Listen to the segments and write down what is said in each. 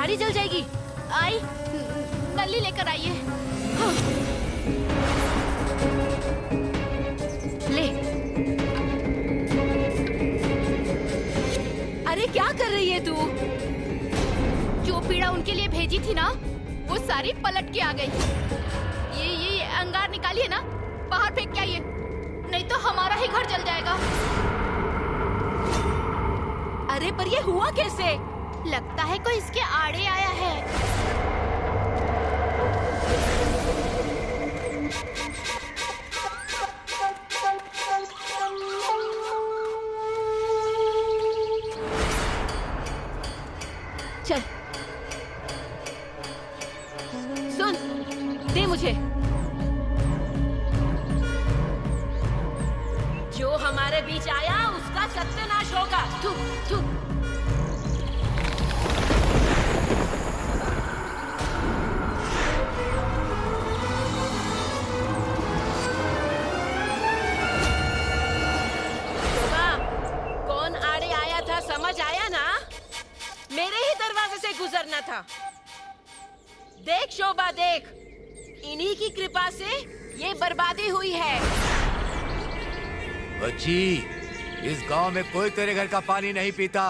गाड़ी जल जाएगी। आई, नल्ली लेकर आइए। हाँ। ले। अरे क्या कर रही है तू? जो पीड़ा उनके लिए भेजी थी ना, वो सारी पलट के आ गई। ये अंगार निकालिए ना, बाहर फेंक के आइए, नहीं तो हमारा ही घर जल जाएगा। अरे पर ये हुआ कैसे? लगता है कोई इसके आड़े आया है। चल, सुन, दे मुझे। जो हमारे बीच आया उसका सत्यानाश होगा। थू, थू। शोभा, कौन आड़े आया था समझ आया ना? मेरे ही दरवाजे से गुजरना था। देख शोभा देख, इन्हीं की कृपा से ये बर्बादी हुई है। बच्ची, इस गांव में कोई तेरे घर का पानी नहीं पीता।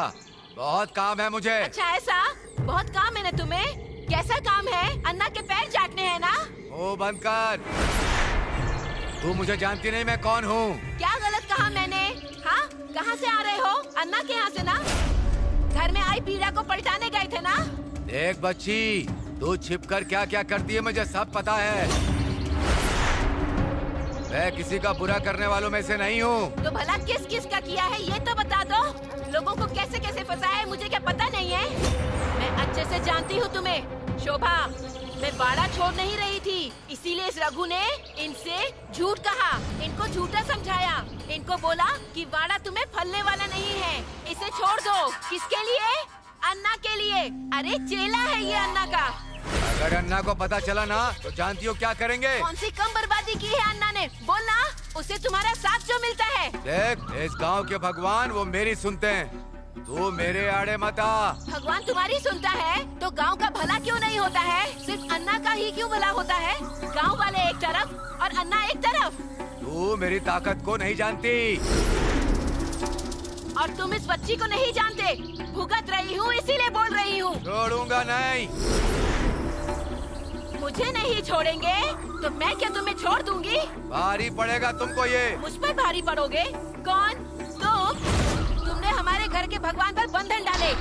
बहुत काम है मुझे। अच्छा ऐसा? बहुत काम है ना तुम्हें? कैसा काम है? अन्ना के पैर चाटने हैं ना? ओ बंद कर। तू मुझे जानती नहीं मैं कौन हूँ। क्या गलत कहा मैंने? हाँ, कहाँ से आ रहे हो? अन्ना के यहाँ से ना? घर में आई पीड़ा को पलटाने गए थे ना? देख बच्ची, तू छिपकर क्या क्या करती है मुझे सब पता है। मैं किसी का बुरा करने वालों में से नहीं हूँ। तो भला किस किस का किया है ये तो बता दो। लोगों को कैसे कैसे फंसाया है मुझे क्या पता नहीं है? मैं अच्छे से जानती हूँ तुम्हें। शोभा, मैं बाड़ा छोड़ नहीं रही थी, इसीलिए इस रघु ने इनसे झूठ कहा, इनको झूठा समझाया, इनको बोला कि वाड़ा तुम्हें फलने वाला नहीं है, इसे छोड़ दो। किसके लिए? अन्ना के लिए। अरे चेला है ये अन्ना का। अगर अन्ना को पता चला ना तो जानती हो क्या करेंगे? कौन सी कम बर्बादी की है अन्ना ने? बोलना, उसे तुम्हारा साथ जो मिलता है। देख, इस गांव के भगवान वो मेरी सुनते हैं, तू मेरे आड़े मत आ। भगवान तुम्हारी सुनता है तो गांव का भला क्यों नहीं होता है? सिर्फ अन्ना का ही क्यों भला होता है? गांव वाले एक तरफ और अन्ना एक तरफ। तू मेरी ताकत को नहीं जानती। और तुम इस बच्ची को नहीं जानते। भुगत रही हूँ इसीलिए बोल रही हूँ। छोड़ूंगा नहीं। मुझे नहीं छोड़ेंगे तो मैं क्या तुम्हें छोड़ दूंगी? भारी पड़ेगा तुमको ये। मुझ पर भारी पड़ोगे? कौन? तुमने हमारे घर के भगवान पर बंधन डाले।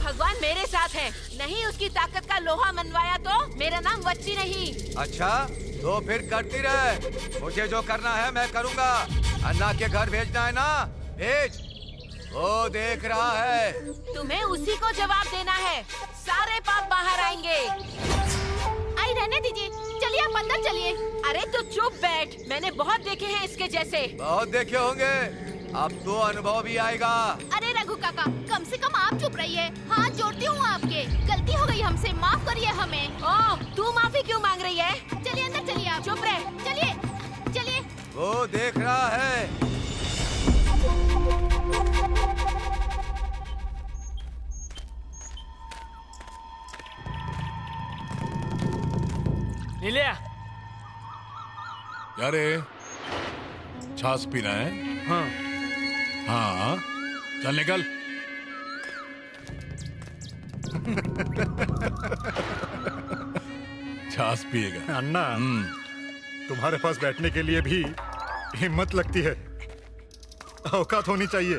भगवान मेरे साथ है, नहीं उसकी ताकत का लोहा मनवाया तो मेरा नाम बच्ची नहीं। अच्छा, तो फिर करती रहे। मुझे जो करना है मैं करूँगा। अन्ना के घर भेजना है ना, भेज। वो देख रहा है। तुम्हें उसी को जवाब देना है, सारे पाप बाहर आएंगे। आई रहने दीजिए, चलिए आप अंदर चलिए। अरे तो चुप बैठ, मैंने बहुत देखे हैं इसके जैसे। बहुत देखे होंगे, अब तो अनुभव भी आएगा। अरे रघु काका, कम से कम आप चुप रहिए। हाथ जोड़ती हूँ आपके, गलती हो गई हमसे, माफ करिए हमें। ओह, तू माफी क्यों मांग रही है? चलिए अंदर चलिए आप। चुप रहे, चलिए चलिए। वो देख रहा है। नीलिया, क्या रे, छाछ पीना है? हाँ। हाँ, चल निकल। छाछ पिएगा? अन्ना, तुम्हारे पास बैठने के लिए भी हिम्मत लगती है, औकात होनी चाहिए।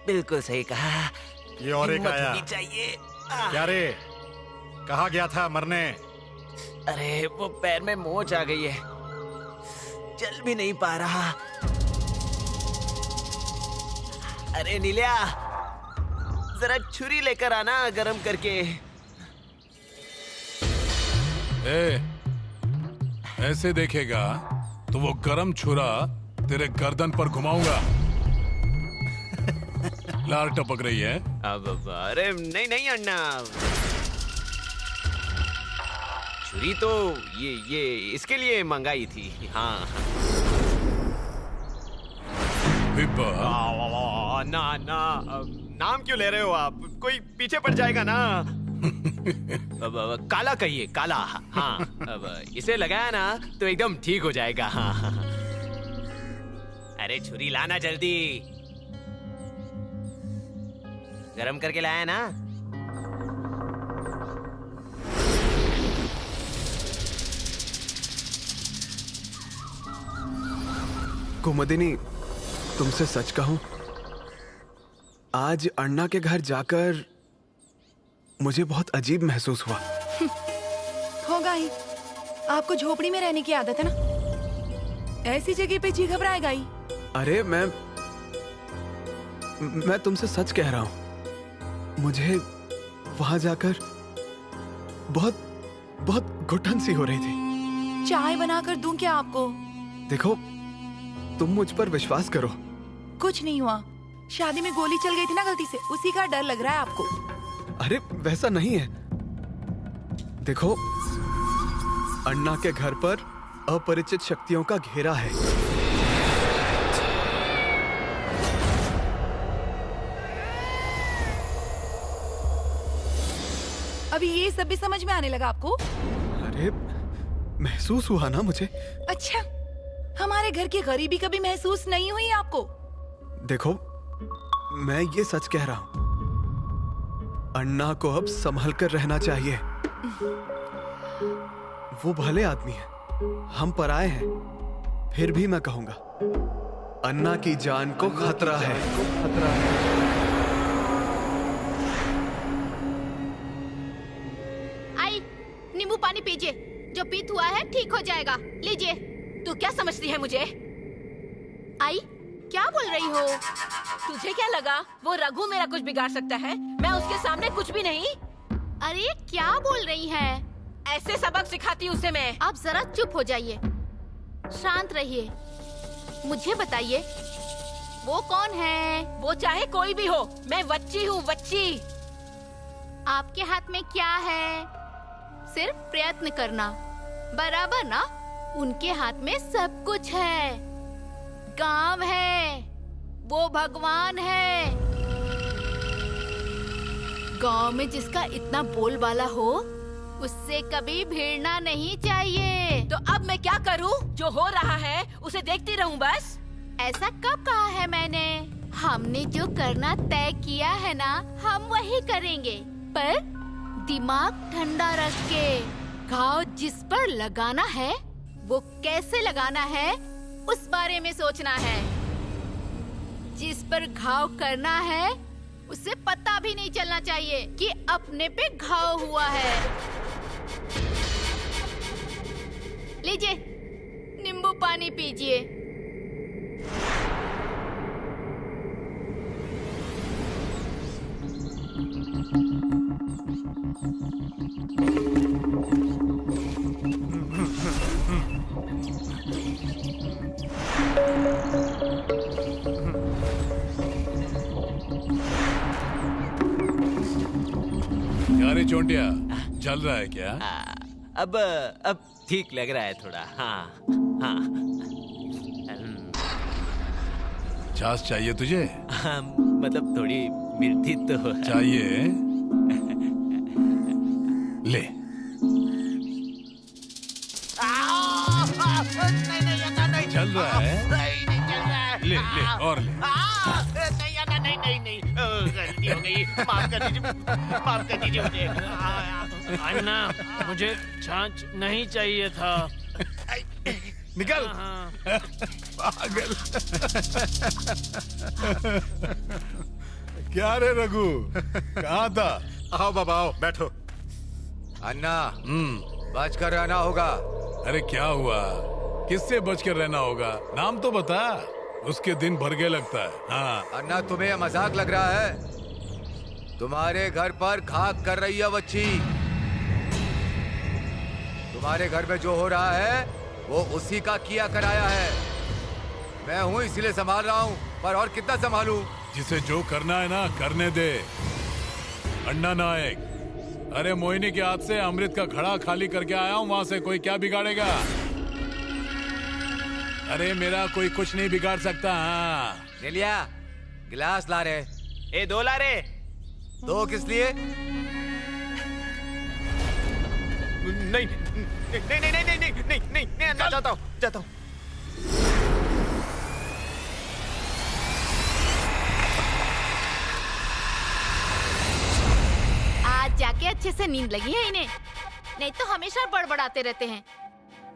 बिल्कुल सही कहा। ये और एक आया। होनी चाहिए। क्या रे, कहाँ गया था मरने? अरे वो पैर में मोच आ गई है, चल भी नहीं पा रहा। अरे नीलिया, जरा छुरी लेकर आना गरम करके। ऐसे देखेगा तो वो गरम छुरा तेरे गर्दन पर घुमाऊंगा। लार टपक रही है। अब अरे नहीं नहीं अन्ना, छुरी तो ये इसके लिए मंगाई थी। हाँ विप्पा, ना ना, नाम क्यों ले रहे हो आप? कोई पीछे पड़ जाएगा ना। अब काला कहिए, काला। हाँ, अब इसे लगाया ना तो एकदम ठीक हो जाएगा। हाँ। अरे छुरी लाना जल्दी, गरम करके लाया ना। कुमुदिनी, तुमसे सच कहूं, आज अन्ना के घर जाकर मुझे अजीब अजीब महसूस हुआ। होगा ही, आपको झोपड़ी में रहने की आदत है ना, ऐसी जगह पे जी घबराएगा ही। अरे मैं तुमसे सच कह रहा हूं, मुझे वहां जाकर बहुत घुटन सी हो रही थी। चाय बनाकर दूं क्या आपको? देखो, तुम मुझ पर विश्वास करो। कुछ नहीं हुआ, शादी में गोली चल गई थी ना गलती से, उसी का डर लग रहा है आपको। अरे वैसा नहीं है। देखो, अन्ना के घर पर अपरिचित शक्तियों का घेरा है। अभी ये सब भी समझ में आने लगा आपको? अरे महसूस हुआ ना मुझे। अच्छा, हमारे घर की गरीबी कभी महसूस नहीं हुई आपको? देखो, मैं ये सच कह रहा हूं, अन्ना को अब संभल कर रहना चाहिए। वो भले आदमी है, हम पराए हैं, फिर भी मैं कहूंगा, अन्ना की जान को खतरा है। आई, नींबू पानी पीजिए, जो पीत हुआ है ठीक हो जाएगा। लीजिए। तू क्या समझती है मुझे? आई, क्या बोल रही हो? तुझे क्या लगा वो रघु मेरा कुछ बिगाड़ सकता है? मैं उसके सामने कुछ भी नहीं। अरे क्या बोल रही है? ऐसे सबक सिखाती हूँ उसे मैं। आप जरा चुप हो जाइए, शांत रहिए। मुझे बताइए, वो कौन है? वो चाहे कोई भी हो, मैं वच्ची हूँ, वच्ची। आपके हाथ में क्या है? सिर्फ प्रयत्न करना, बराबर ना? उनके हाथ में सब कुछ है। गांव है, वो भगवान है। गांव में जिसका इतना बोलबाला हो, उससे कभी भिड़ना नहीं चाहिए। तो अब मैं क्या करूं? जो हो रहा है उसे देखती रहूं बस? ऐसा कब कहा है मैंने? हमने जो करना तय किया है ना, हम वही करेंगे, पर दिमाग ठंडा रख के। घाव जिस पर लगाना है, वो कैसे लगाना है, उस बारे में सोचना है। जिस पर घाव करना है, उसे पता भी नहीं चलना चाहिए कि अपने पे घाव हुआ है। लीजिए, नींबू पानी पीजिए। क्या रे चोंटिया, चल रहा है क्या? अब ठीक लग रहा है थोड़ा। हाँ हाँ। छाछ चाहिए तुझे? मतलब थोड़ी मिर्ची तो चाहिए। ले। चल रहा है? ले ले और ले। नहीं, गलती हो गई, माफ कर दीजिए मुझे। अन्ना, मुझे छाछ नहीं चाहिए था। निकल। पागल। क्या रे रघु, कहाँ था? आओ बाबा, आओ, बैठो। अन्ना, बच कर रहना होगा। अरे क्या हुआ? किससे बच कर रहना होगा? नाम तो बता। उसके दिन भर के लगता है। हाँ। अन्ना, तुम्हें यह मजाक लग रहा है? तुम्हारे घर पर खाक कर रही है बच्ची। तुम्हारे घर में जो हो रहा है वो उसी का किया कराया है। मैं हूँ इसीलिए संभाल रहा हूँ, पर और कितना संभालूं? जिसे जो करना है ना करने दे। अन्ना नायक, अरे मोहिनी के हाथ से अमृत का घड़ा खाली करके आया हूँ, वहां से कोई क्या बिगाड़ेगा? अरे मेरा कोई कुछ नहीं बिगाड़ सकता। हाँ। नेलिया, गिलास ला रे। ए 2 ला रे। 2 किस लिए? नहीं नहीं नहीं नहीं नहीं नहीं नहीं नहीं नहीं जाता हूँ। आज जाके अच्छे से नींद लगी है इन्हें, नहीं तो हमेशा बड़बड़ाते रहते हैं।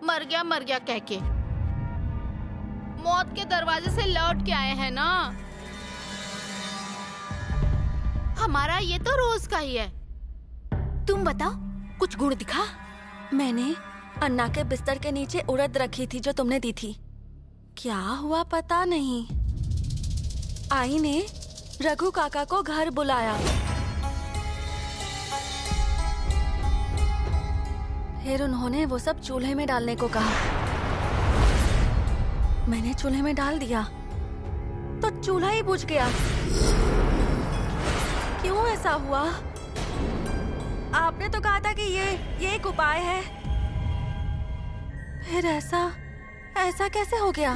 मर गया कह के। मौत के दरवाजे से लौट के आए हैं ना। हमारा ये तो रोज का ही है। तुम बताओ, कुछ गुण दिखा। मैंने अन्ना के बिस्तर के नीचे उड़द रखी थी जो तुमने दी थी। क्या हुआ पता नहीं। आई ने रघु काका को घर बुलाया। फिर उन्होंने वो सब चूल्हे में डालने को कहा। मैंने चूल्हे में डाल दिया तो चूल्हा ही बुझ गया। क्यों ऐसा हुआ? आपने तो कहा था कि ये एक उपाय है। फिर ऐसा कैसे हो गया?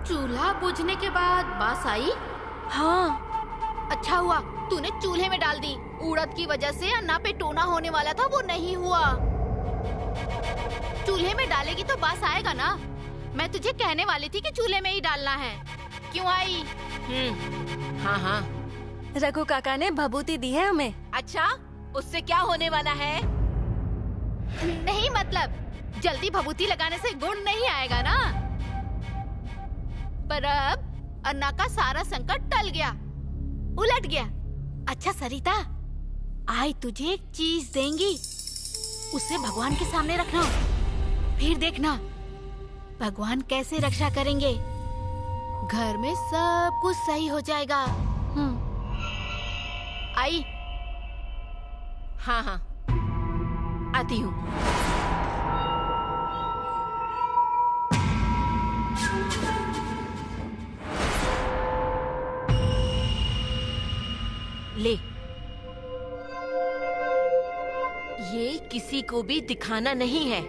चूल्हा बुझने के बाद बास आई? हाँ। अच्छा हुआ तूने चूल्हे में डाल दी। उड़द की वजह से अन्ना पे टोना होने वाला था, वो नहीं हुआ। चूल्हे में डालेगी तो बास आएगा ना। मैं तुझे कहने वाली थी कि चूल्हे में ही डालना है। क्यों आई? हाँ। रघु काका ने भभूति दी है हमें। अच्छा, उससे क्या होने वाला है? नहीं मतलब जल्दी भभूति लगाने से गुण नहीं आएगा ना। पर अब अन्ना का सारा संकट टल गया, उलट गया। अच्छा सरिता, आज तुझे एक चीज देंगी, उसे भगवान के सामने रखना। फिर देखना भगवान कैसे रक्षा करेंगे। घर में सब कुछ सही हो जाएगा। आई? हाँ आती हूँ। ले, ये किसी को भी दिखाना नहीं है।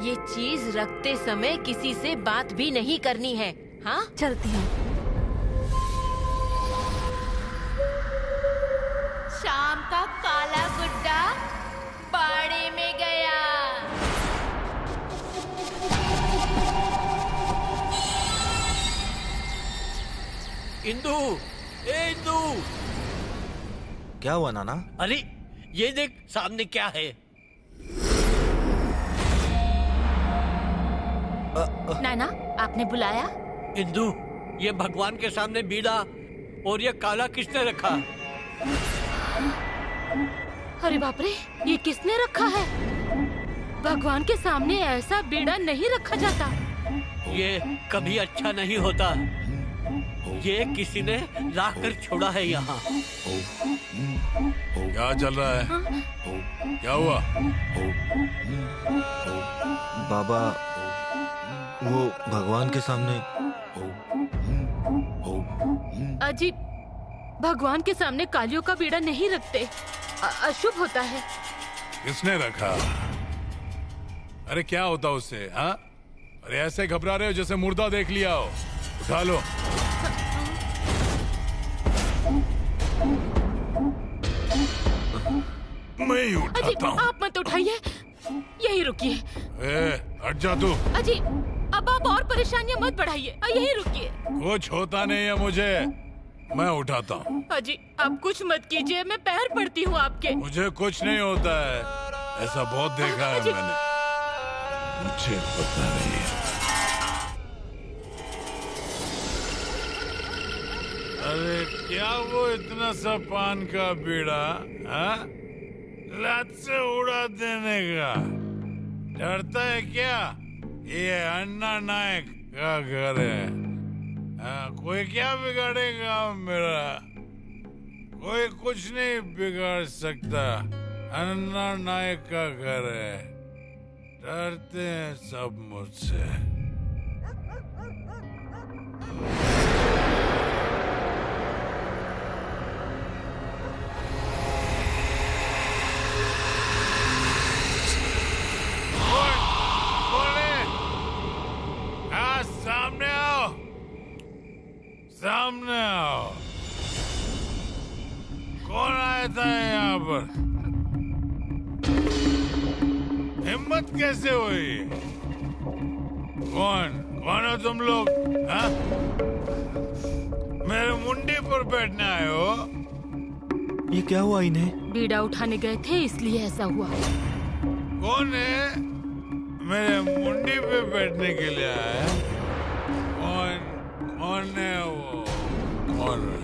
ये चीज रखते समय किसी से बात भी नहीं करनी है। हाँ, चलती हूँ। शाम का काला गुड्डा बाड़े में गया। इंदु, ए इंदु। क्या हुआ नाना? अरे ये देख सामने क्या है। नाना, आपने बुलाया? इंदु, ये भगवान के सामने बीड़ा और ये काला किसने रखा? अरे बाप रे, ये किसने रखा है? भगवान के सामने ऐसा बीड़ा नहीं रखा जाता। ये कभी अच्छा नहीं होता। ये किसी ने ला कर छोड़ा है यहाँ। क्या चल रहा है? क्या हुआ? बाबा, वो भगवान के सामने। अजीब, भगवान के सामने कालियों का बीड़ा नहीं रखते, अशुभ होता है। किसने रखा? अरे क्या होता उससे? हाँ, अरे ऐसे घबरा रहे हो जैसे मुर्दा देख लिया हो। उठा लो। मैं ही उठाता हूँ। आप मत उठाइए, यही रुकिए। हट जा तू। अजी, अब आप और परेशानियां मत बढ़ाइए, यही रुकिए। कुछ होता नहीं है मुझे, मैं उठाता हूँ। अजी, आप कुछ मत कीजिए, मैं पैर पड़ती हूँ आपके। मुझे कुछ नहीं होता है, ऐसा बहुत देखा है मैंने। मुझे पता नहीं है। अरे क्या वो इतना सा पान का बीड़ा, हाँ? लात से उड़ा देने का डरता है क्या? ये अन्ना नायक का घर है। हाँ, कोई क्या बिगाड़ेगा मेरा? कोई कुछ नहीं बिगाड़ सकता। अन्ना नायक का घर है। डरते हैं सब मुझसे। सामने आओ। कौन आया था यहाँ पर? हिम्मत कैसे हुई? कौन हो तुम लोग? हाँ? मेरे मुंडी पर बैठने आए हो? ये क्या हुआ इन्हें? बीड़ा उठाने गए थे इसलिए ऐसा हुआ। कौन है मेरे मुंडी पे बैठने के लिए आया? कौन है वो? कौन है?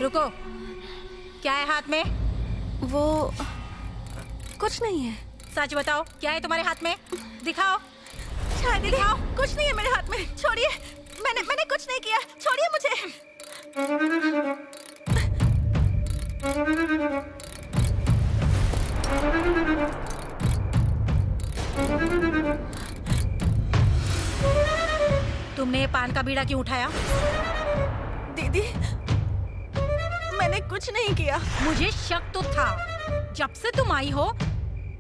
रुको, क्या है हाथ में? वो कुछ नहीं है। सच बताओ, क्या है तुम्हारे हाथ में? दिखाओ। शायद दिखाओ। कुछ नहीं है मेरे हाथ में, छोड़िए। मैंने कुछ नहीं किया, छोड़िए मुझे। तुमने ये पान का बीड़ा क्यों उठाया? दीदी, मैंने कुछ नहीं किया। मुझे शक तो था। जब से तुम आई हो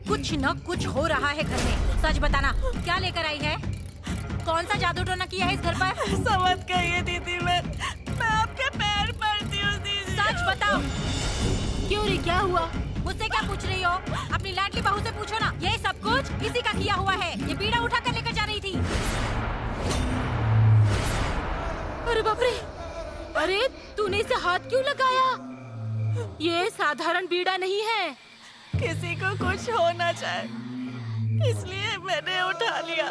कुछ न कुछ हो रहा है घर में। सच बताना, क्या लेकर आई है? कौन सा जादू टोना किया है इस घर पर? ऐसा मत कहिए दीदी, मैं आपके पैर पड़ती हूँ दीदी। सच बताओ। क्यों रे, क्या हुआ? मुझसे क्या पूछ रही हो? अपनी लाडली बहू से पूछो ना। ये सब कुछ इसी का किया हुआ है। ये बीड़ा उठा कर लेकर जा रही थी। अरे बाप रे! अरे तूने इसे हाथ क्यों लगाया? ये साधारण बीड़ा नहीं है। किसी को कुछ होना चाहे इसलिए मैंने उठा लिया।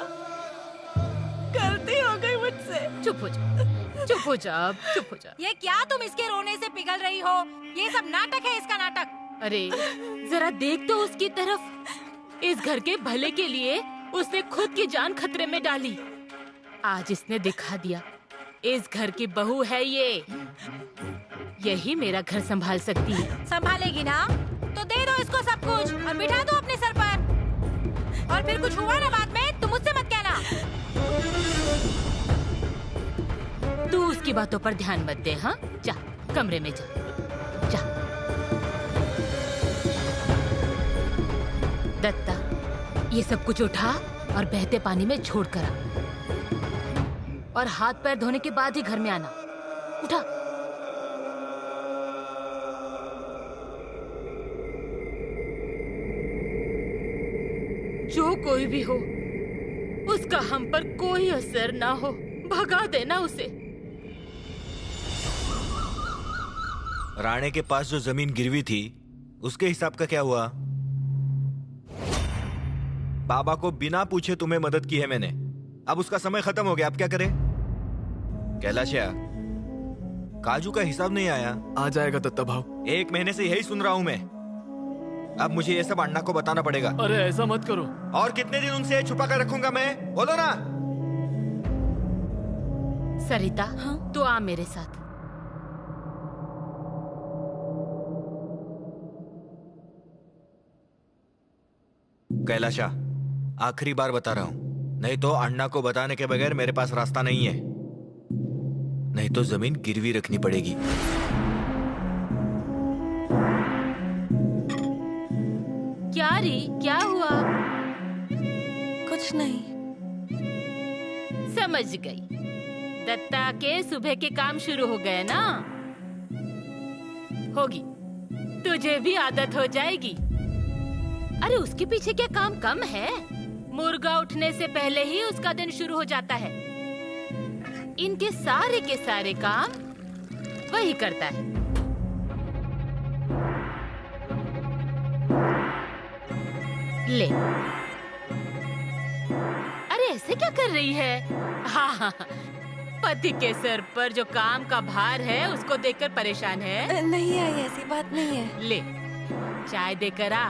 गलती हो गई मुझसे। चुप हो जा, चुप हो जा, चुप हो जा। ये क्या तुम इसके रोने से पिघल रही हो? ये सब नाटक है, इसका नाटक। अरे जरा देख तो उसकी तरफ। इस घर के भले के लिए उसने खुद की जान खतरे में डाली। आज इसने दिखा दिया इस घर की बहू है ये। यही मेरा घर संभाल सकती है। संभालेगी ना तो दे दो इसको सब कुछ और बिठा दो अपने सर पर। और फिर कुछ हुआ ना बाद में तो मुझसे मत कहना। तू उसकी बातों पर ध्यान मत दे। हाँ, जा कमरे में जा, जा। दत्ता, ये सब कुछ उठा और बहते पानी में छोड़ कर आ। और हाथ पैर धोने के बाद ही घर में आना। उठा। जो कोई भी हो, उसका हम पर कोई असर ना हो। भगा देना उसे। राणे के पास जो जमीन गिरवी थी उसके हिसाब का क्या हुआ? बाबा को बिना पूछे तुम्हें मदद की है मैंने। अब उसका समय खत्म हो गया, अब क्या करें? कैलाशिया, काजू का हिसाब नहीं आया। आ जाएगा दत्ता भाव। 1 महीने से यही सुन रहा हूं मैं। अब मुझे ये सब अण्णा को बताना पड़ेगा। अरे ऐसा मत करो। और कितने दिन उनसे छुपा कर रखूंगा मैं? बोलो ना। सरिता, तू आ मेरे साथ। कैलाशा, आखिरी बार बता रहा हूं, नहीं तो अण्णा को बताने के बगैर मेरे पास रास्ता नहीं है। नहीं तो जमीन गिरवी रखनी पड़ेगी। क्या री, क्या हुआ? कुछ नहीं। समझ गई। दत्ता के सुबह के काम शुरू हो गए ना? होगी, तुझे भी आदत हो जाएगी। अरे उसके पीछे क्या काम कम है? मुर्गा उठने से पहले ही उसका दिन शुरू हो जाता है। इनके सारे के सारे काम वही करता है। ले। अरे ऐसे क्या कर रही है? हाँ, पति के सर पर जो काम का भार है उसको देखकर परेशान है। नहीं आई, ऐसी बात नहीं है। ले, चाय देकर आ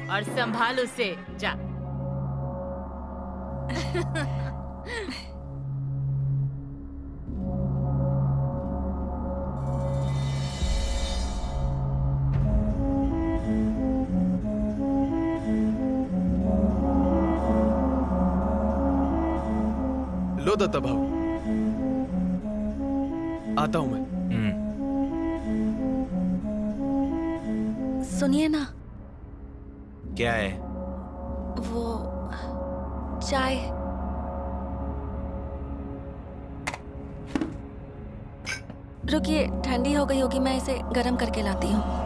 और संभाल उसे। जा। लो दत्ता भाऊ, आता हूं मैं। सुनिए ना। क्या है? वो चाय। रुकिए, ठंडी हो गई होगी, मैं इसे गर्म करके लाती हूँ।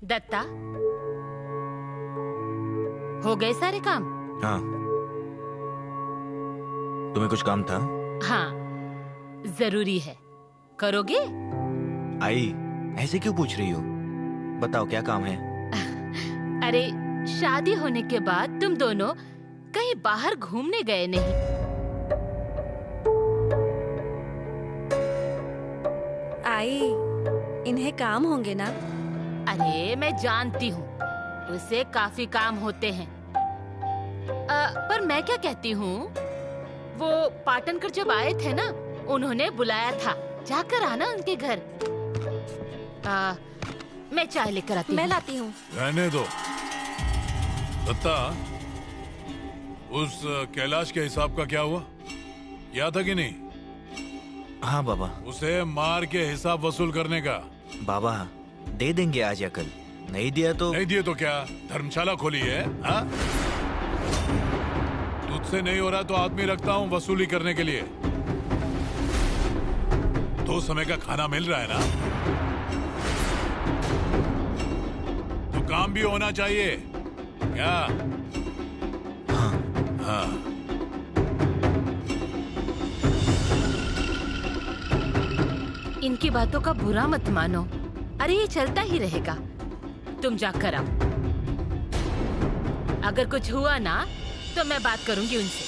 दत्ता, हो गए सारे काम? हाँ। तुम्हें कुछ काम था? हाँ, जरूरी है। करोगे? आई, ऐसे क्यों पूछ रही हो? बताओ क्या काम है? अरे, शादी होने के बाद तुम दोनों कहीं बाहर घूमने गए नहीं। आई, इन्हें काम होंगे ना? अरे मैं जानती हूँ, उसे काफी काम होते हैं। पर मैं क्या कहती हूँ, वो पाटनकर जब आए थे ना, उन्होंने बुलाया था, जाकर आना उनके घर। मैं चाय लेकर आती हूँ। मैं लाती हूँ। रहने दो दत्ता। उस कैलाश के हिसाब का क्या हुआ? किया था कि नहीं? हाँ बाबा। उसे मार के हिसाब वसूल करने का। बाबा दे देंगे आज या कल। नहीं दिया तो? नहीं दिए तो क्या धर्मशाला खोली है? हाँ? तुझसे नहीं हो रहा तो आदमी रखता हूँ वसूली करने के लिए। 2 समय का खाना मिल रहा है ना, तो काम भी होना चाहिए क्या? हाँ। हाँ। इनकी बातों का बुरा मत मानो। अरे ये चलता ही रहेगा। तुम जाकर आओ। अगर कुछ हुआ ना तो मैं बात करूंगी उनसे।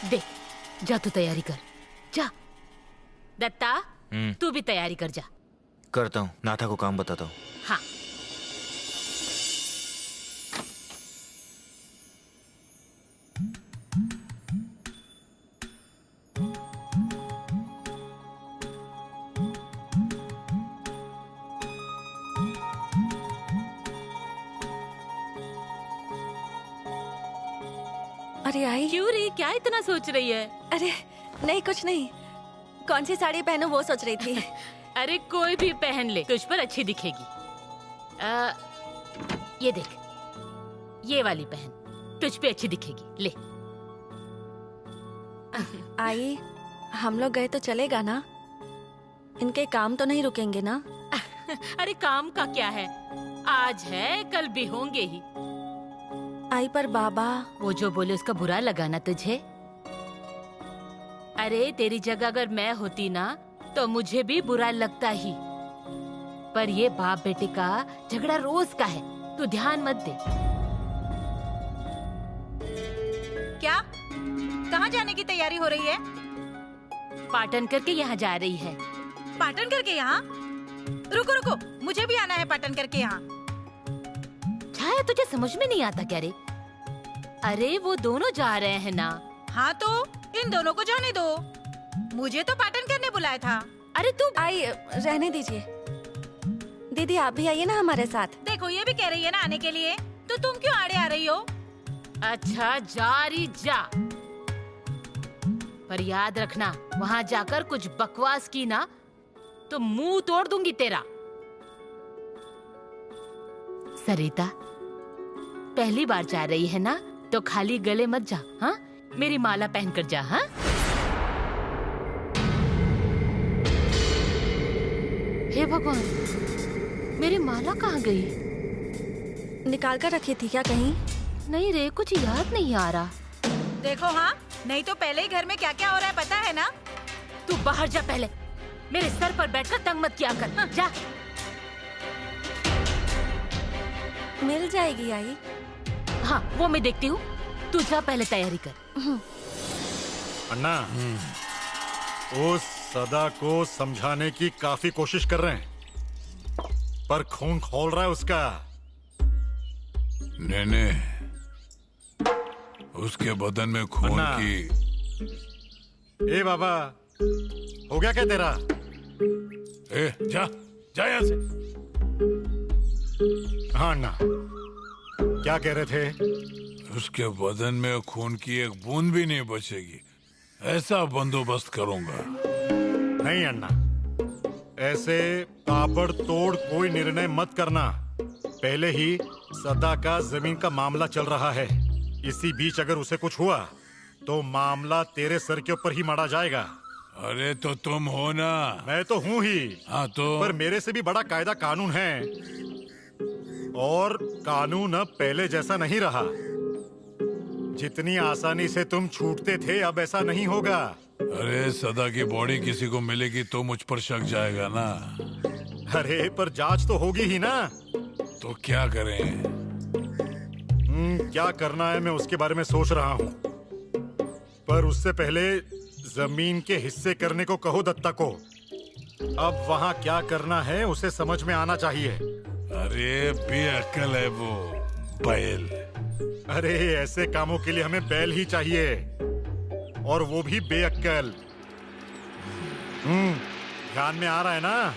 देख, जा तू तैयारी कर। जा। दत्ता, तू भी तैयारी कर जा। करता हूँ, नाथा को काम बताता हूँ। हाँ। अरे आई, क्यों रे, क्या इतना सोच रही है? अरे नहीं, कुछ नहीं। कौन सी साड़ी पहनूं वो सोच रही थी। अरे कोई भी पहन ले, तुझ पर अच्छी दिखेगी। ये देख, ये वाली पहन, तुझ पे अच्छी दिखेगी। ले। आई, हम लोग गए तो चलेगा ना? इनके काम तो नहीं रुकेंगे ना? अरे काम का क्या है, आज है कल भी होंगे ही। आई पर बाबा, वो जो बोले उसका बुरा लगा ना तुझे? अरे तेरी जगह अगर मैं होती ना तो मुझे भी बुरा लगता ही। पर ये बाप बेटे का झगड़ा रोज का है, तू ध्यान मत दे। क्या? कहाँ जाने की तैयारी हो रही है? पाटनकर के यहाँ जा रही है। पाटनकर के यहाँ? रुको रुको, मुझे भी आना है पाटनकर के यहाँ। छाया, तुझे समझ में नहीं आता क्या रे? अरे वो दोनों जा रहे हैं ना। हाँ तो इन दोनों को जाने दो, मुझे तो पाटनकर ने बुलाया था। अरे तू आई, रहने दीजिए। दीदी आप भी आइए ना हमारे साथ। देखो ये भी कह रही है ना आने के लिए, तो तुम क्यों आड़े आ रही हो? अच्छा जा रही जा, पर याद रखना वहाँ जाकर कुछ बकवास की ना तो मुंह तोड़ दूंगी तेरा। सरिता, पहली बार जा रही है ना तो खाली गले मत जा। हाँ, मेरी माला पहनकर जा। हाँ, हे भगवान, मेरी माला कहाँ गई? निकाल कर रखी थी क्या कहीं? नहीं रे, कुछ याद नहीं आ रहा। देखो हाँ, नहीं तो पहले ही घर में क्या क्या हो रहा है पता है ना? तू बाहर जा पहले, मेरे सर पर बैठकर तंग मत किया कर। हाँ। जा। मिल जाएगी आई। हाँ, वो मैं देखती हूँ, तू जा पहले तैयारी कर। अन्ना, उस सदा को समझाने की काफी कोशिश कर रहे हैं, पर खून खौल रहा है उसका। नेने, उसके बदन में खून अन्ना। की। ए बाबा, हो गया क्या तेरा? ए, जा जा यहाँ से। हाँ अन्ना, क्या कह रहे थे? उसके बदन में खून की एक बूंद भी नहीं बचेगी, ऐसा बंदोबस्त करूंगा। नहीं अन्ना, ऐसे ताबड़तोड़ कोई निर्णय मत करना। पहले ही सदा का जमीन का मामला चल रहा है। इसी बीच अगर उसे कुछ हुआ तो मामला तेरे सर के ऊपर ही मढ़ा जाएगा। अरे तो तुम हो ना। मैं तो हूँ ही। हाँ तो? पर मेरे से भी बड़ा कायदा कानून है, और कानून अब पहले जैसा नहीं रहा। जितनी आसानी से तुम छूटते थे अब ऐसा नहीं होगा। अरे सदा की बॉडी किसी को मिलेगी तो मुझ पर शक जाएगा ना। अरे पर जांच तो होगी ही ना। तो क्या करें? क्या करना है मैं उसके बारे में सोच रहा हूँ, पर उससे पहले जमीन के हिस्से करने को कहो दत्ता को। अब वहाँ क्या करना है उसे समझ में आना चाहिए। अरे बेअक्ल है वो बैल। अरे ऐसे कामों के लिए हमें बैल ही चाहिए, और वो भी बेअक्ल। ध्यान में आ रहा है ना?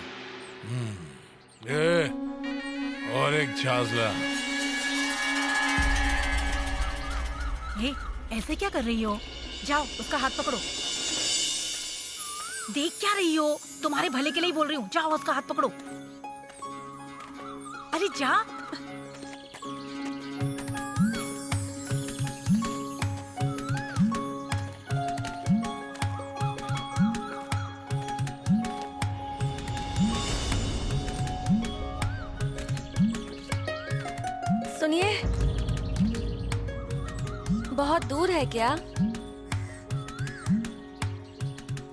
और एक छाछ ला। ये ऐसे क्या कर रही हो? जाओ उसका हाथ पकड़ो। देख क्या रही हो? तुम्हारे भले के लिए ही बोल रही हूँ, जाओ उसका हाथ पकड़ो। अरे जा। सुनिए, बहुत दूर है क्या?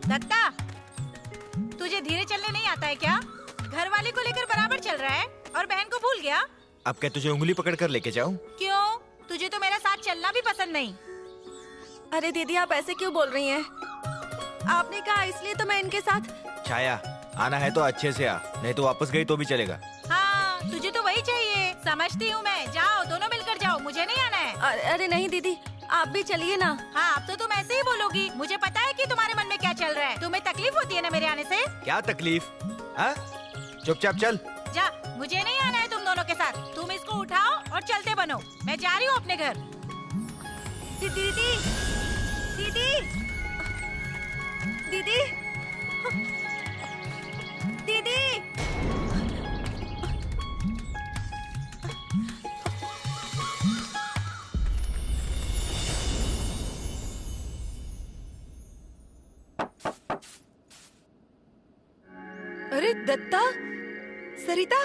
दत्ता, तुझे धीरे चलने नहीं आता है क्या? घर वाले को लेकर बराबर चल रहा है और बहन को भूल गया। अब क्या तुझे उंगली पकड़ कर लेके जाऊं? क्यों? तुझे तो मेरा साथ चलना भी पसंद नहीं। अरे दीदी, आप ऐसे क्यों बोल रही हैं? आपने कहा इसलिए तो मैं इनके साथ। छाया, आना है तो अच्छे से आ, नहीं तो वापस गई तो भी चलेगा। हाँ, तुझे तो वही चाहिए। समझती हूँ मैं। जाओ, दोनों मिलकर जाओ, मुझे नहीं आना है। अरे नहीं दीदी, आप भी चलिए ना। हाँ, अब तो तुम ऐसे ही बोलोगी। मुझे पता है कि तुम्हारे मन में क्या चल रहा है। तुम्हें तकलीफ होती है ना मेरे आने से? क्या तकलीफ? हाँ? चुपचाप चल। जा, मुझे नहीं आना है तुम दोनों के साथ। तुम इसको उठाओ और चलते बनो। मैं जा रही हूँ अपने घर। दीदी, दीदी, दीदी, दीदी। अरे दत्ता, सरिता,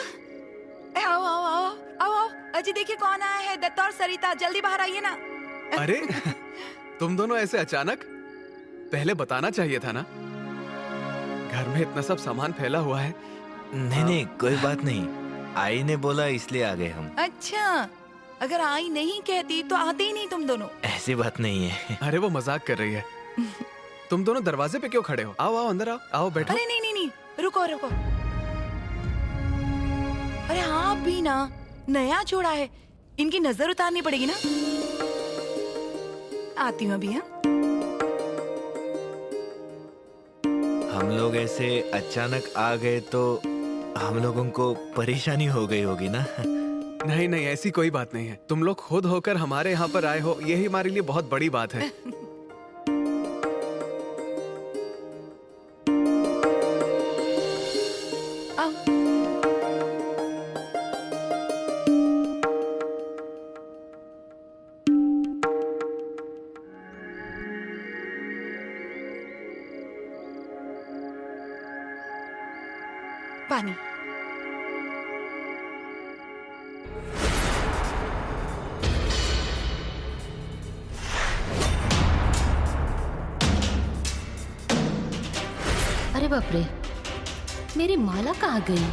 आओ आओ आओ आओ आओ। अजी देखिए कौन आया है। दत्ता और सरिता, जल्दी बाहर आइए ना। अरे तुम दोनों ऐसे अचानक? पहले बताना चाहिए था ना। घर में इतना सब सामान फैला हुआ है। नहीं, कोई बात नहीं। आई ने बोला इसलिए आ गए हम। अच्छा, अगर आई नहीं कहती तो आते ही नहीं तुम दोनों। ऐसी बात नहीं है। अरे वो मजाक कर रही है। तुम दोनों दरवाजे पे क्यों खड़े हो? आओ आओ अंदर आओ, आओ बैठो। अरे नहीं नहीं नहीं, रुको रुको। अरे हाँ, भी ना नया जोड़ा है, इनकी नजर उतारनी पड़ेगी ना। आती हूँ अभी। हाँ, हम लोग ऐसे अचानक आ गए तो हम लोगों को परेशानी हो गई होगी ना? नहीं नहीं, ऐसी कोई बात नहीं है। तुम लोग खुद होकर हमारे यहाँ पर आए हो, यही हमारे लिए बहुत बड़ी बात है। पानी। अरे बाप रे, मेरी माला कहाँ गई?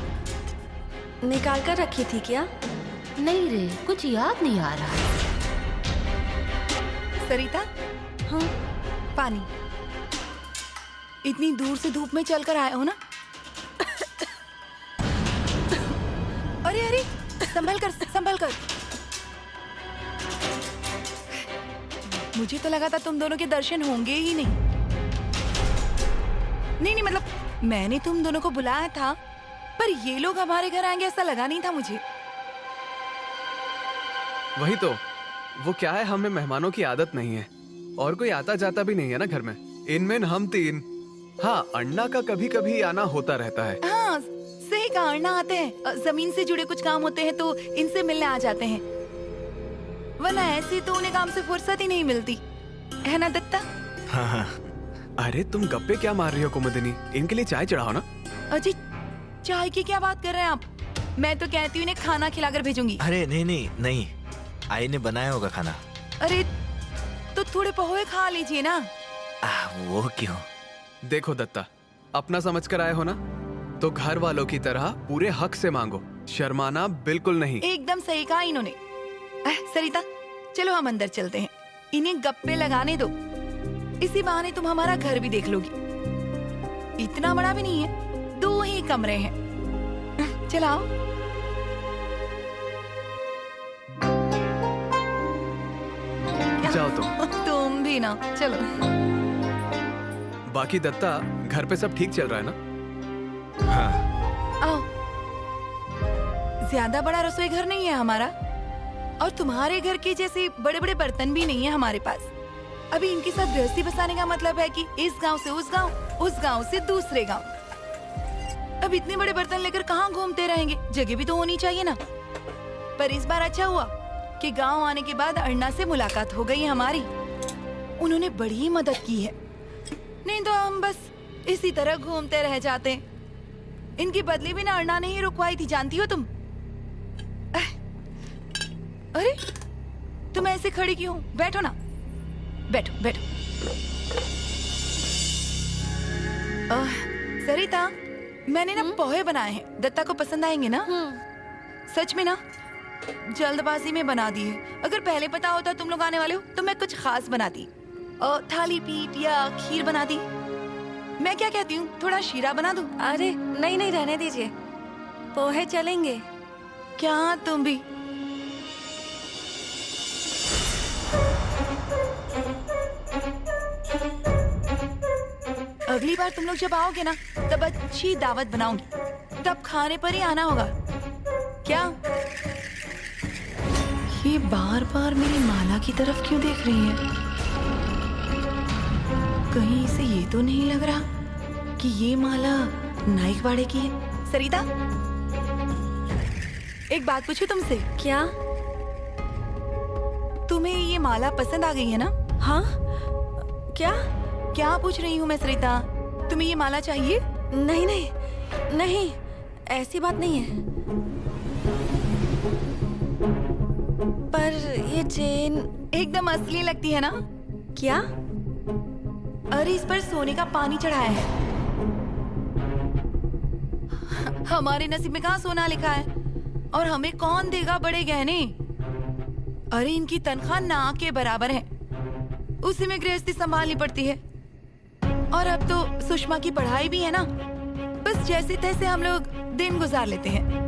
निकाल कर रखी थी क्या? नहीं रे, कुछ याद नहीं आ रहा। सरिता, हाँ पानी। इतनी दूर से धूप में चलकर आए हो ना? अरे अरे, संभल कर, संभल कर। मुझे तो लगा था तुम दोनों के दर्शन होंगे ही नहीं। नहीं, मतलब मैंने तुम दोनों को बुलाया था, पर ये लोग हमारे घर आएंगे ऐसा लगा नहीं था मुझे। वही तो, वो क्या है, हमें मेहमानों की आदत नहीं है और कोई आता जाता भी नहीं है ना घर में। इनमें हम तीन। हाँ, अन्ना का कभी कभी आना होता रहता है। हाँ, सही कहा, अन्ना आते हैं। जमीन से जुड़े कुछ काम होते हैं तो इनसे मिलने आ जाते हैं, वरना ऐसी तो उन्हें काम से फुर्सत ही नहीं मिलती, है ना दत्ता? हाँ हाँ। अरे तुम गप्पे क्या मार रही हो कुमुदिनी? इनके लिए चाय चढ़ाओ ना। अजी, चाय की क्या बात कर रहे हैं आप? मैं तो कहती हूँ इन्हें खाना खिलाकर भेजूंगी। अरे नहीं नहीं नहीं, आई ने बनाया होगा खाना। अरे तो थोड़े पोहे खा लीजिए ना। वो क्यों? देखो दत्ता, अपना समझ कर आए हो ना, तो घर वालों की तरह पूरे हक से मांगो, शर्माना बिल्कुल नहीं। एकदम सही कहा इन्होंने। सरिता, चलो हम अंदर चलते हैं, इन्हें गप्पे लगाने दो। इसी बहाने तुम हमारा घर भी देख लोगी। इतना बड़ा भी नहीं है, 2 ही कमरे हैं। चलाओ। जाओ तुम भी ना, चलो। बाकी दत्ता, घर पे सब ठीक चल रहा है ना? हाँ। आओ। ज्यादा बड़ा रसोई घर नहीं है हमारा, और तुम्हारे घर के जैसे बड़े बड़े बर्तन भी नहीं है हमारे पास। अभी इनके साथ गृहस्थी बसाने का मतलब है कि इस गांव से उस गांव, उस गांव से दूसरे गांव। अब इतने बड़े बर्तन लेकर कहाँ घूमते रहेंगे? जगह भी तो होनी चाहिए ना। पर इस बार अच्छा हुआ कि गांव आने के बाद अन्ना से मुलाकात हो गई हमारी। उन्होंने बड़ी मदद की है, नहीं तो हम बस इसी तरह घूमते रह जाते। इनकी बदली भी ना अन्ना ने ही रुकवाई थी, जानती हो तुम? अरे तुम ऐसे खड़ी क्यों? बैठो ना, बैठो बैठो। सरिता, मैंने ना पोहे बनाए हैं, दत्ता को पसंद आएंगे ना? सच में ना, जल्दबाजी में बना दी है। अगर पहले पता होता तुम लोग आने वाले हो तो मैं कुछ खास बनाती, थाली पीठ या खीर बनाती। मैं क्या कहती हूँ, थोड़ा शीरा बना दूं? अरे नहीं नहीं, रहने दीजिए, पोहे चलेंगे। क्या तुम भी? अगली बार तुम लोग जब आओगे ना, तब अच्छी दावत बनाऊंगी, तब खाने पर ही आना होगा। क्या ये बार बार मेरी माला की तरफ क्यों देख रही है? कहीं इसे ये तो नहीं लग रहा कि ये माला नाइक वाड़े की है? सरिता, एक बात पूछूं तुमसे? क्या? तुम्हें ये माला पसंद आ गई है ना? हाँ। क्या क्या पूछ रही हूँ मैं सरिता? तुम्हें ये माला चाहिए? नहीं नहीं नहीं, ऐसी बात नहीं है, पर ये चेन एकदम असली लगती है ना? क्या? अरे इस पर सोने का पानी चढ़ाया है। हमारे नसीब में कहाँ सोना लिखा है, और हमें कौन देगा बड़े गहने? अरे इनकी तनख्वाह ना के बराबर है, उसी में गृहस्थी संभालनी पड़ती है। और अब तो सुषमा की पढ़ाई भी है ना, बस जैसे तैसे हम लोग दिन गुजार लेते हैं।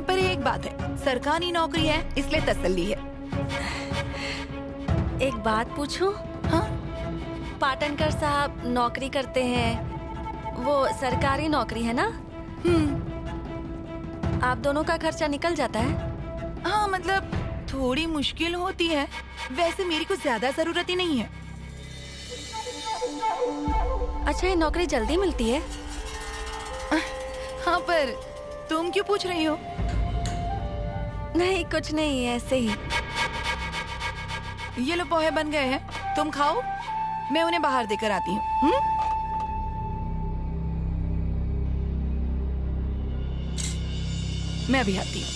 पर एक बात है, सरकारी नौकरी है इसलिए तसल्ली है। एक बात पूछूं? हाँ? पाटनकर साहब नौकरी करते हैं, वो सरकारी नौकरी है ना? आप दोनों का खर्चा निकल जाता है? हाँ, मतलब थोड़ी मुश्किल होती है, वैसे मेरी कुछ ज्यादा जरूरत ही नहीं है। अच्छा, ये नौकरी जल्दी मिलती है? हाँ, पर तुम क्यों पूछ रही हो? नहीं, कुछ नहीं, ऐसे ही। ये लो पोहे बन गए हैं, तुम खाओ, मैं उन्हें बाहर देकर आती हूँ। मैं अभी आती हूँ।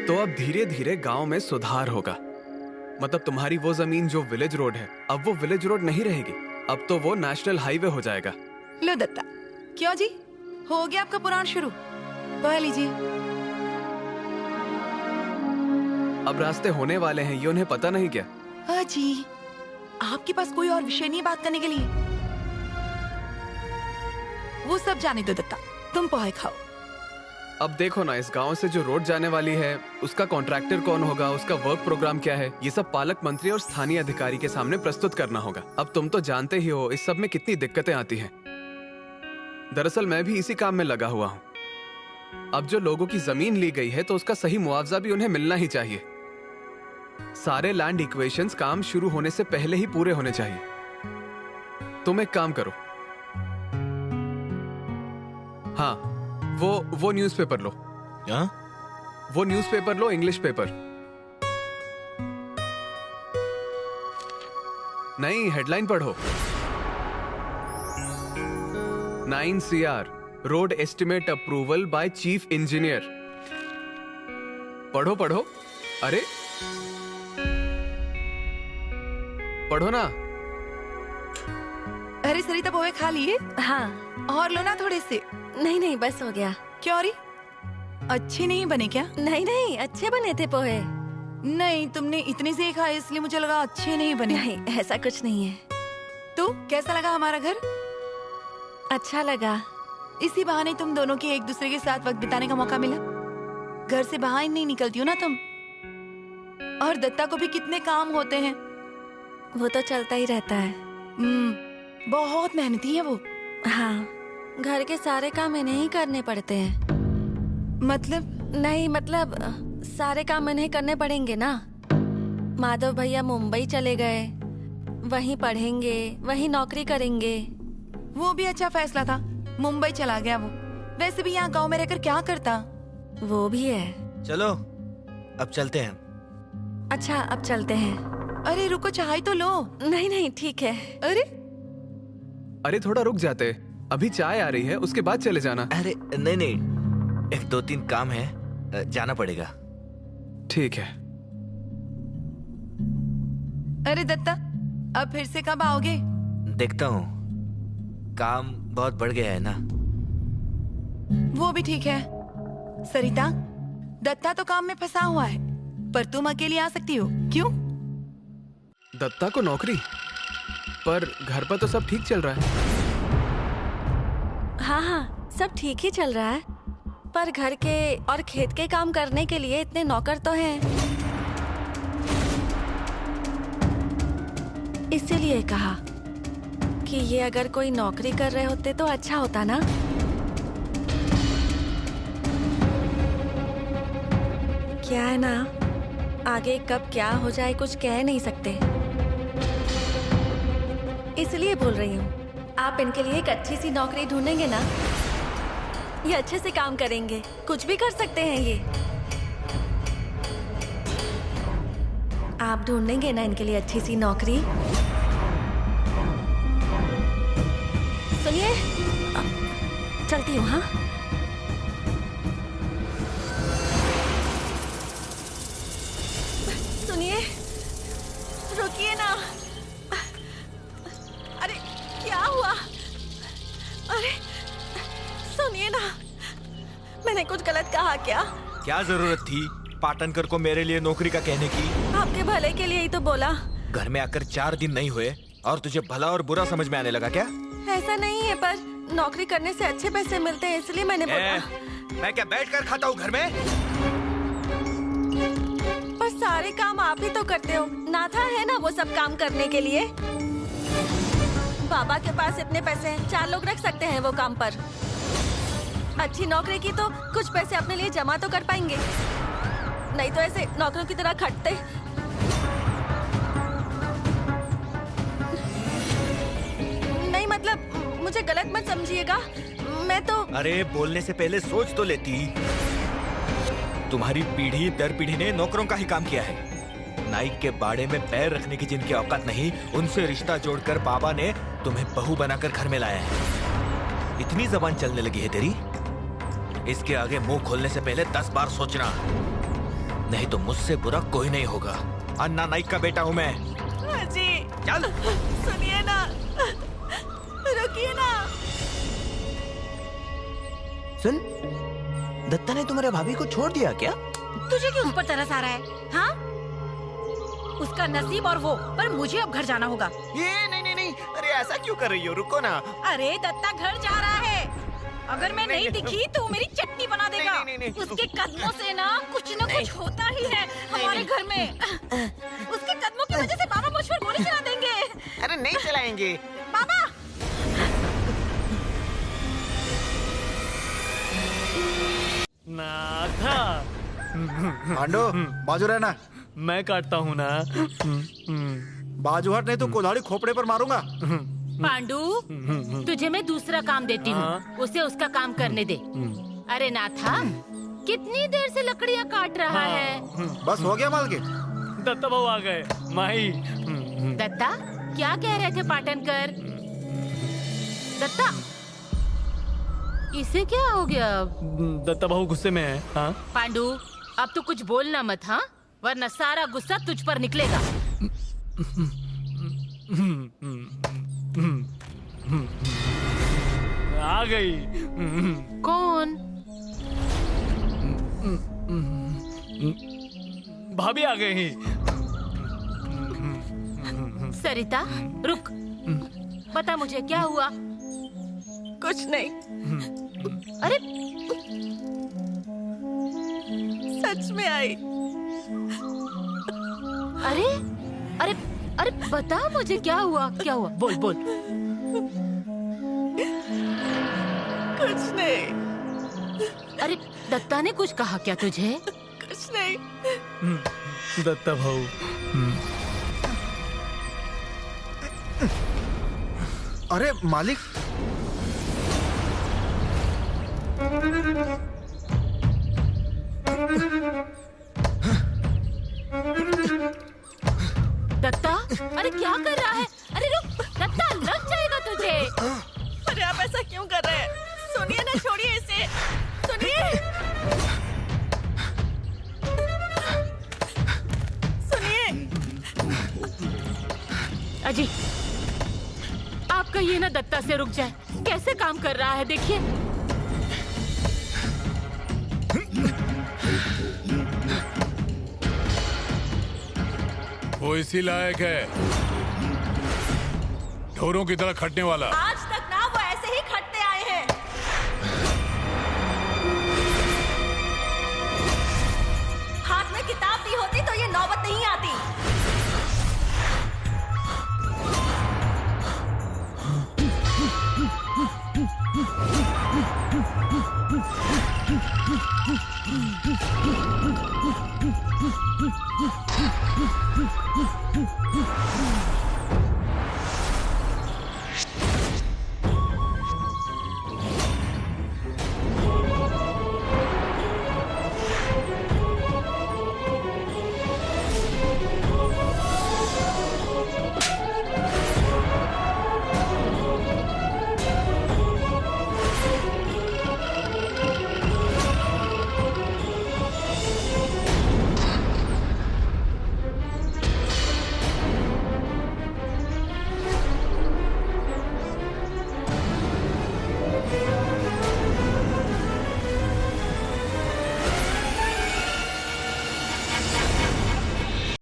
तो अब धीरे धीरे गांव में सुधार होगा। मतलब तुम्हारी वो जमीन जो विलेज रोड है, अब वो विलेज रोड नहीं रहेगी, अब तो वो नेशनल हाईवे हो जाएगा। लो दत्ता। क्यों जी, हो गया आपका पुराण शुरू? पढ़ लीजिए। अब रास्ते होने वाले हैं, ये उन्हें पता नहीं क्या? हाँ जी, आपके पास कोई और विषय नहीं है बात करने के लिए? वो सब जाने दो दत्ता, तुम पोहे खाओ। अब देखो ना, इस गांव से जो रोड जाने वाली है उसका कॉन्ट्रैक्टर कौन होगा, उसका वर्क प्रोग्राम क्या है, ये सब पालक मंत्री और स्थानीय अधिकारी के सामने प्रस्तुत करना होगा। अब तुम तो जानते ही हो इस सब में कितनी दिक्कतें आती हैं। दरअसल मैं भी इसी काम में लगा हुआ हूँ। अब जो लोगों की जमीन ली गई है तो उसका सही मुआवजा भी उन्हें मिलना ही चाहिए। सारे लैंड इक्वेशंस काम शुरू होने से पहले ही पूरे होने चाहिए। तुम एक काम करो, हाँ वो न्यूज़पेपर लो। क्या? वो न्यूज़पेपर लो, इंग्लिश पेपर। नहीं, हेडलाइन पढ़ो। 9 CR road estimate approval by chief engineer. पढ़ो पढ़ो, अरे पढ़ो ना। अरे सरिता, पोहे खा लिए? हाँ। और लो ना थोड़े से। नहीं नहीं, बस हो गया। क्यों री, अच्छे नहीं बने क्या? नहीं नहीं, अच्छे बने थे पोहे। नहीं, तुमने इतने से खाए इसलिए मुझे लगा अच्छे नहीं बने। नहीं, ऐसा कुछ नहीं है। तो कैसा लगा हमारा घर? अच्छा लगा। इसी बहाने तुम दोनों के एक दूसरे के साथ वक्त बिताने का मौका मिला। घर से बाहर नहीं निकलती हो ना तुम। और दत्ता को भी कितने काम होते हैं। वो तो चलता ही रहता है। बहुत मेहनती है वो। हाँ, घर के सारे काम इन्हें ही करने पड़ते हैं। मतलब? नहीं मतलब सारे काम इन्हें करने पड़ेंगे ना। माधव भैया मुंबई चले गए, वहीं पढ़ेंगे, वहीं नौकरी करेंगे। वो भी अच्छा फैसला था, मुंबई चला गया वो। वैसे भी यहाँ गांव में रहकर क्या करता? वो भी है। चलो अब चलते हैं। अच्छा, अब चलते हैं। अरे रुको, चाय तो लो। नहीं नहीं, ठीक है। अरे थोड़ा रुक जाते, अभी चाय आ रही है, उसके बाद चले जाना। अरे नहीं नहीं, 1-2-3 काम है, जाना पड़ेगा। ठीक है। अरे दत्ता, अब फिर से कब आओगे? देखता हूँ, काम बहुत बढ़ गया है ना। वो भी ठीक है। सरिता, दत्ता तो काम में फंसा हुआ है, पर तुम अकेली आ सकती हो, क्यों? दत्ता को नौकरी? पर घर पर तो सब ठीक चल रहा है। हाँ हाँ, सब ठीक ही चल रहा है, पर घर के और खेत के काम करने के लिए इतने नौकर तो हैं। इसीलिए कहा कि ये अगर कोई नौकरी कर रहे होते तो अच्छा होता ना। क्या है ना, आगे कब क्या हो जाए कुछ कह नहीं सकते, इसलिए बोल रही हूँ। आप इनके लिए एक अच्छी सी नौकरी ढूंढेंगे ना, ये अच्छे से काम करेंगे, कुछ भी कर सकते हैं ये। आप ढूंढेंगे ना इनके लिए अच्छी सी नौकरी? सुनिए, चलती हूँ। हाँ, सुनिए, रुकिए ना। अरे क्या हुआ? अरे सुनिए ना, मैंने कुछ गलत कहा क्या? क्या जरूरत थी पाटनकर को मेरे लिए नौकरी का कहने की? आपके भले के लिए ही तो बोला। घर में आकर 4 दिन नहीं हुए और तुझे भला और बुरा समझ में आने लगा क्या? ऐसा नहीं है, पर नौकरी करने से अच्छे पैसे मिलते हैं, इसलिए मैंने बोला। मैं क्या बैठकर खाता हूँ घर में? पर सारे काम आप ही तो करते हो, नाथा है ना वो सब काम करने के लिए। बाबा के पास इतने पैसे हैं, 4 लोग रख सकते हैं वो काम पर। अच्छी नौकरी की तो कुछ पैसे अपने लिए जमा तो कर पाएंगे, नहीं तो ऐसे नौकरों की तरह खटते। नहीं मतलब मुझे गलत मत समझिएगा, मैं तो। अरे बोलने से पहले सोच तो लेती। तुम्हारी पीढ़ी दर पीढ़ी ने नौकरों का ही काम किया है। नाइक के बाड़े में पैर रखने की जिनकी औकात नहीं, उनसे रिश्ता जोड़कर बाबा ने तुम्हें बहू बनाकर घर में लाया है। इतनी जबान चलने लगी है तेरी? इसके आगे मुंह खोलने से पहले 10 बार सोचना, नहीं तो मुझसे बुरा कोई नहीं होगा। अन्ना नाइक का बेटा हूँ मैं। जी चल सुनिए ना, रुकिए ना। सुन, दत्ता ने तुम्हारे भाभी को छोड़ दिया क्या? तुझे क्यों उस पर तरस आ रहा है? हाँ, उसका नसीब और वो, पर मुझे अब घर जाना होगा। ये नहीं, अरे ऐसा क्यों कर रही हो? रुको ना। अरे दत्ता घर जा रहा है। अगर मैं नहीं दिखी तो मेरी चटनी बना देगा। नहीं। उसके कदमों से ना कुछ होता ही है हमारे घर में। उसके कदमों की वजह से बाबा मुझ पर गोली चला देंगे। अरे नहीं चलाएंगे बाबा। नाथा, पांडु, बाजू रहना। मैं काटता हूँ ना। बाजू हट, नहीं तो कुल्हाड़ी खोपड़े पर मारूंगा। पांडु, तुझे मैं दूसरा काम देती हूँ, उसे उसका काम करने दे। अरे नाथा, कितनी देर से लकड़ियाँ काट रहा है? बस हो गया मालकिन। दत्ता भाऊ आ गए। माही। दत्ता, क्या कह रहे थे पाटनकर? दत्ता, इसे क्या हो गया? दत्ता भाऊ गुस्से में है। हाँ? पांडु, अब तू कुछ बोलना मत, हाँ? वरना सारा गुस्सा तुझ पर निकलेगा। आ गई। कौन? भाभी आ गई। सरिता, रुक, बता मुझे क्या हुआ? कुछ नहीं। अरे सच में आई। अरे अरे अरे बता मुझे क्या हुआ? क्या हुआ? बोल बोल। कुछ नहीं। अरे दत्ता ने कुछ कहा क्या तुझे? कुछ नहीं। दत्ता भाऊ। अरे मालिक, दत्ता, अरे क्या कर रहा है? अरे रुक दत्ता, लग जाएगा तुझे। अरे आप ऐसा क्यों कर रहे हैं? सुनिए ना, छोड़िए इसे। सुनिए, सुनिए। अजी, आप कहिए ना दत्ता से रुक जाए। कैसे काम कर रहा है देखिए। वो इसी लायक है, ढोरों की तरह खटने वाला। आज तक ना वो ऐसे ही खटते आए हैं। हाथ में किताब दी होती तो ये नौबत नहीं आती।